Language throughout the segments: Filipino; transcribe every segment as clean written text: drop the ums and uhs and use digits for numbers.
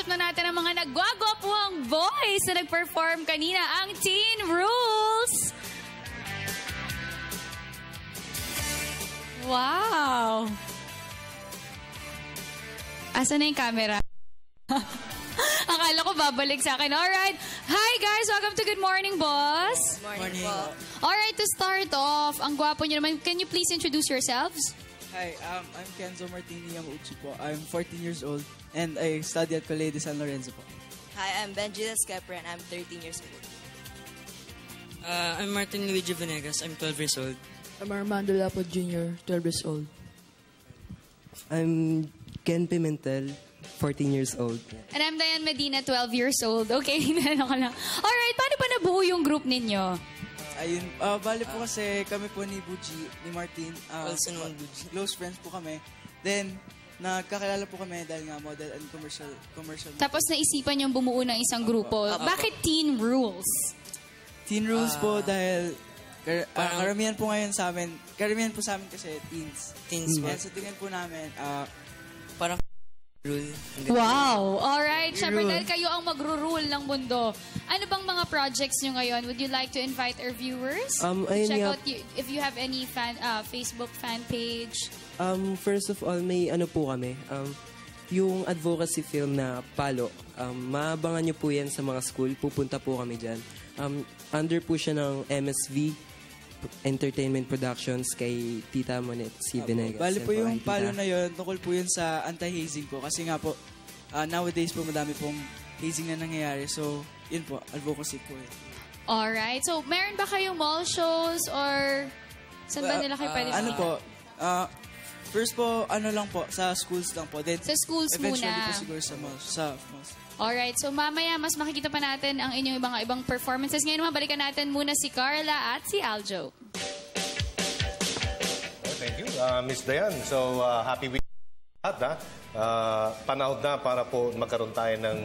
out na natin ang mga nagwagwapuang boys na nag-perform kanina, ang Teen Rules. Wow! Asan na yung camera? Akala ko babalik sa akin. Alright. Hi guys! Welcome to Good Morning, Boss. Good morning. Alright, to start off, ang gwapo nyo naman. Can you please introduce yourselves? Hi, I'm Kenzo Martini Yamauchi po. I'm 14 years old and I study at Colegio de San Lorenzo po. Hi, I'm Benji Descapre and I'm 13 years old. I'm Martin Luigi Venegas. I'm 12 years old. I'm Armando Lapo Jr., 12 years old. I'm Ken Pimentel, 14 years old. And I'm Diane Medina, 12 years old. Okay, nalala ko lang. Alright, paano ba nabuo yung group ninyo? Ayun, bali po kasi kami po ni Buji, ni Martin, Also known Buji. close friends po kami. Then, nagkakilala po kami dahil nga model and commercial. Tapos naisipan yung bumuo ng isang grupo. Bakit Teen Rules? Teen Rules po dahil karamihan po ngayon sa amin, kasi teens. Teens Kaya sa tingin po namin, Parang rule. Wow! Alright, syempre dahil kayo ang magro-rule ng mundo. Ano bang mga projects nyo ngayon? Would you like to invite our viewers? Ayun Check nga. out if you have any Facebook fan page. First of all, may ano po kami. Yung advocacy film na Palo. Maabangan nyo po yan sa mga school. Pupunta po kami dyan. Under po siya ng MSV Entertainment Productions kay Tita Monet C. Venegas. bali po Yan yung kay Tita. palo na yun, tungkol po yun sa anti-hazing po. Kasi nga po, nowadays po madami pong hazing na nangyayari. So, yun po, advocacy po yun. Alright, so meron ba kayong mall shows or saan ba nila kayo pwede Ano makita? po, first po, ano lang po, sa schools lang po. Then, Sa schools eventually muna. po siguro sa malls. Alright, so mamaya mas makikita pa natin ang inyong ibang performances. Ngayon naman, balikan natin muna si Carla at si Aljo. Thank you, Miss Dayan. So, happy weekend lahat, panahon na para po magkaroon tayo ng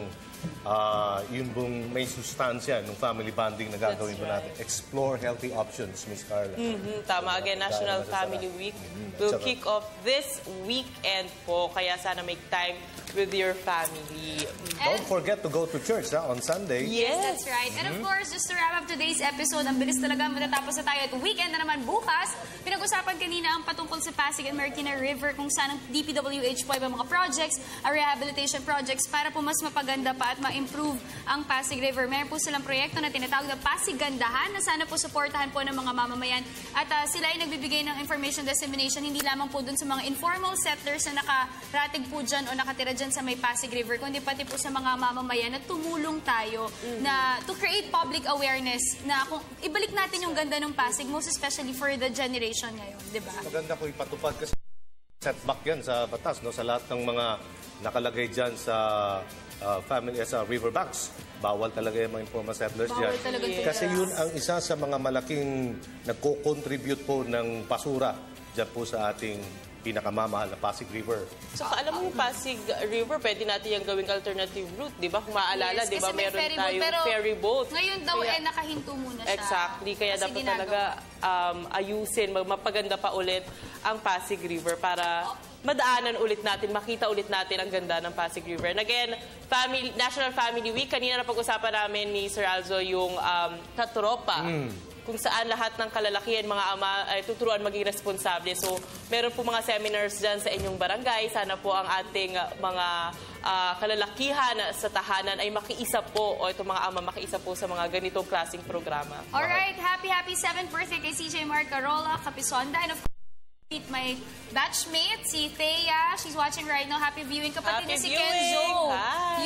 yung bung may sustansya ng family bonding na gagawin po natin. Explore healthy options, Miss Carla. Tama, again, National Family Week will kick off this weekend po. Kaya sana make time with your family. Don't forget to go to church on Sunday. Yes, that's right. And of course, just to wrap up today's episode, ang bilis talaga matatapos na tayo at weekend na naman bukas. Pinag-usapan kanina ang patungkol sa Pasig and Marikina River kung saan ang DPWH po ay mga projects, rehabilitation projects para po mas mapaganda pa at ma-improve ang Pasig River. Meron po silang proyekto na tinatawag na Pasig Gandahan na sana po supportahan po ng mga mamamayan. At sila ay nagbibigay ng information dissemination hindi lamang po dun sa mga informal settlers na nakaratig po dyan o nakatira dyan sa may Pasig River, kundi pati po sa mga mamamayan na tumulong tayo na to create public awareness na kung ibalik natin yung ganda ng Pasig, most especially for the generation ngayon, di ba? Maganda po ipatupad kasi setback yan sa batas, no? Sa lahat ng mga nakalagay dyan sa family sa riverbanks. Bawal talaga yung mga informal settlers dyan. Kasi yun ang isa sa mga malaking nagko-contribute po ng basura dyan po sa ating pinakamamahal na Pasig River. So, alam mo yung Pasig River, pwede natin yung gawing alternative route, di ba? Kung maaalala, di ba, meron tayong ferry boat. Ngayon daw, nakahinto muna siya. Exactly. Kaya dapat talaga ayusin, mapaganda pa ulit ang Pasig River para madaanan ulit natin, makita ulit natin ang ganda ng Pasig River. And again, National Family Week, kanina na pag-usapan namin ni Sir Alzo yung katropa. Kung saan lahat ng kalalakihan, mga ama, ay tuturuan maging responsable. So, meron po mga seminars dyan sa inyong barangay. Sana po ang ating mga kalalakihan sa tahanan ay makiisa po, o itong mga ama makiisa po sa mga ganitong klaseng programa. Alright, happy 7th birthday kay CJ Marcarola, Capisonda, and of course, my batchmate, si Thea. She's watching right now. Happy viewing. Kapatid niya si Kenzo.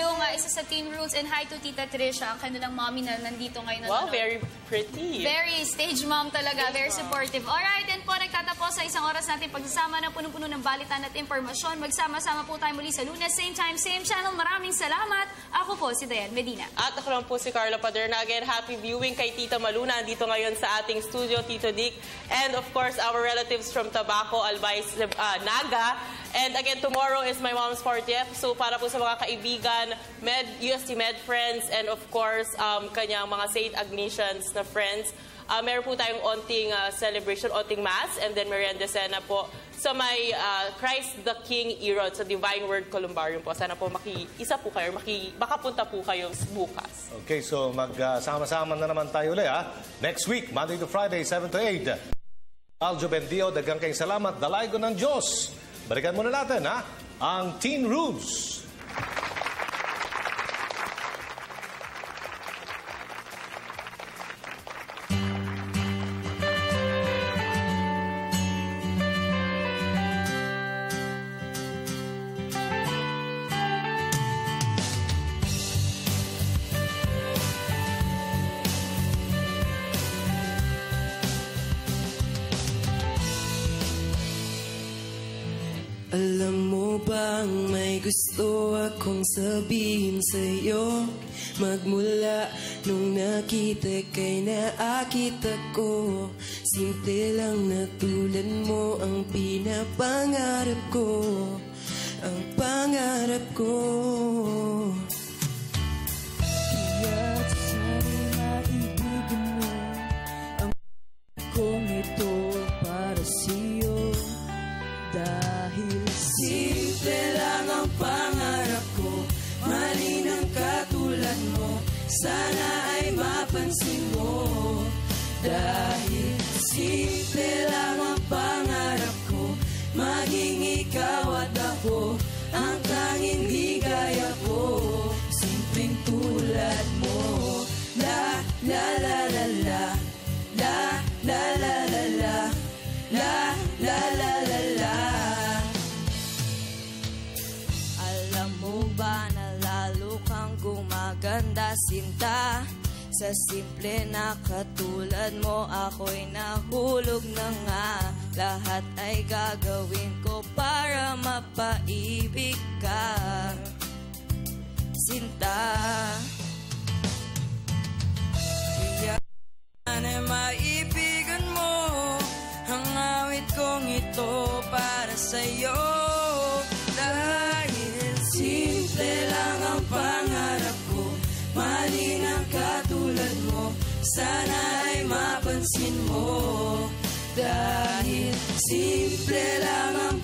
Yung isa sa Teen Rules. And hi to Tita Trisha, ang kanilang mommy na nandito ngayon. Wow, very pretty. Very stage mom talaga. Very supportive. Alright, and po nagtatapos sa isang oras natin pagsasama na punong-puno ng balitan at impormasyon. Magsama-sama po tayo muli sa Lunes. Same time, same channel. Maraming salamat. Ako po si Diane Medina. At ako lang po si Carla Paderna. Again, happy viewing kay Tita Maluna. Andito ngayon sa ating studio, Tito Dick. And of course, our relatives from Tabaco, Albay, Naga. And again, tomorrow is my mom's 40th. So para po sa mga kaibigan, UST Med friends, and of course, kanyang mga St. Ignatians na friends, meron po tayong onting celebration, onting mass, and then merienda cena po sa may Christ the King Erod sa Divine Word Columbarium po. Sana po isa po kayo, makapunta po kayo bukas. Okay, so magsama-sama na naman tayo ulit, ha? Next week, Monday to Friday, 7 to 8. Aljo Bendio, dagang kayong salamat. Dalay ko ng Diyos. Balikan muna natin, ha? Ang Teen Rules. Alam mo bang may gusto akong sabihin sa'yo? Magmula nung nakita kay naakit ako. Simple lang na tulad mo ang pinapangarap ko. Ang pangarap ko. Kaya't sana'y maibigan mo ang kong ito para sa'yo. Dahil simple lang ang pangarap ko, malinang katulad mo, sana ay mapansin mo. Dahil simple lang ang pangarap ko, maging ikaw at ako, ang tanging ligaya ko, simpleng tulad mo. La la la la la, la la la la la, la la la la la. Alam mo ba na lalo kang gumaganda, sinta? Sa simple na katulad mo, ako'y nahulog na nga. Lahat ay gagawin ko para mapaibig ka, sinta. Kaya sana'y maibigan mo ang awit kong ito para sa'yo. Dahil simple lang ang pangarap ko, malinang katulad mo, sana ay mapansin mo. Dahil simple lang ang